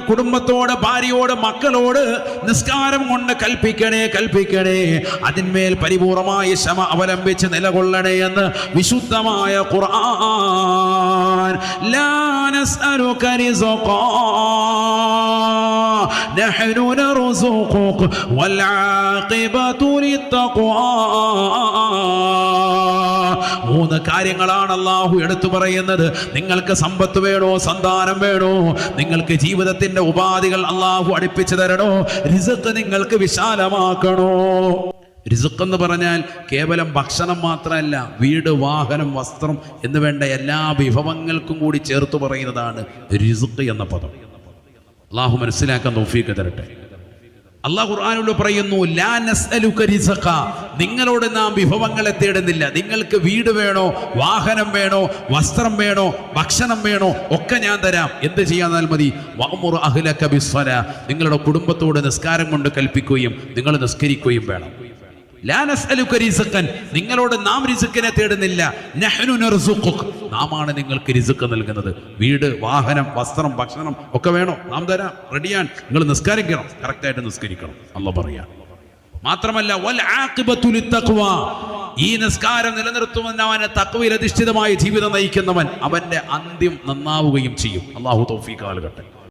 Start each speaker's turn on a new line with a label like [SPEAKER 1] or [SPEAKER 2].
[SPEAKER 1] കുടുംബത്തോട്, ഭാര്യയോട്, മക്കളോട് നിസ്കാരം കൊണ്ട് കൽപ്പിക്കണേ, കൽപ്പിക്കണേ. അതിന്മേൽ പരിപൂർണമായ ക്ഷമ അവലംബിച്ച് നിലകൊള്ളണേ എന്ന് വിശുദ്ധമായ ഖുർആൻ. ലാ നസ്അലുക റിസ്ഖാ നഹ്നു നർസുഖുക വൽ ആഖിബതു ലിത്തഖ്വാ. മൂന്ന് കാര്യങ്ങളാണ് അല്ലാഹു എടുത്തു പറയുന്നത്. നിങ്ങൾക്ക് സമ്പത്ത് വേണോ, സന്താനം വേണോ, നിങ്ങൾക്ക് ജീവിതത്തിന്റെ ഉപാധികൾ അല്ലാഹു അടുപ്പിച്ചു തരണോ, റിസ്ഖ് നിങ്ങൾക്ക് വിശാലമാക്കണോ. റിസ്ഖ് എന്ന് പറഞ്ഞാൽ കേവലം ഭക്ഷണം മാത്രമല്ല, വീട്, വാഹനം, വസ്ത്രം എന്ന് വേണ്ട എല്ലാ വിഭവങ്ങൾക്കും കൂടി ചേർത്ത് പറയുന്നതാണ് റിസ്ഖ് എന്ന പദം. അല്ലാഹു മനസ്സിലാക്കാൻ തൗഫീഖ് തരട്ടെ. അല്ലാഹു ഖുർആനിലൂടെ പറയുന്നു, ലാ നസ്അലുക റിസ്ഖ, നിങ്ങളോട് നാം വിഭവങ്ങളെ തേടുന്നില്ല. നിങ്ങൾക്ക് വീട് വേണോ, വാഹനം വേണോ, വസ്ത്രം വേണോ, ഭക്ഷണം വേണോ, ഒക്കെ ഞാൻ തരാം. എന്ത് ചെയ്യാന്നാൽ മതി? വഅ്മുർ അഹ്ലക ബിസ്സലാ, നിങ്ങളുടെ കുടുംബത്തോട് നിസ്കാരം കൊണ്ട് കൽപ്പിക്കുകയും നിങ്ങൾ നിസ്കരിക്കുകയും വേണം. ലാ നസ്അലുക റിസ്ഖൻ, നിങ്ങളോട് നാം റിസ്ഖിനെ തേടുന്നില്ല. നഹ്നു നർസുഖുക, നാമാണ് നിങ്ങൾക്ക് റിസ്ഖ് നൽകുന്നത്. വീട്, വാഹനം, വസ്ത്രം, ഭക്ഷണം ഒക്കെ വേണോ, നാം തരാം, റെഡിയാണ്. നിങ്ങൾ നിസ്കരിക്കണം, കറക്റ്റായിട്ട് നിസ്കരിക്കണം അല്ലാഹു പറയാ. മാത്രമല്ല വൽ ആഖിബതു ലിത്തഖ്വാ, ഈ നിസ്കാരം നിലനിർത്തുന്നവൻ, തഖ്വയിൽ അധിഷ്ഠിതമായ ജീവിതം നയിക്കുന്നവൻ, അവന്റെ അന്ത്യം നന്നാവുകയും ചെയ്യും. അല്ലാഹു തൗഫീഖ് നൽകട്ടെ.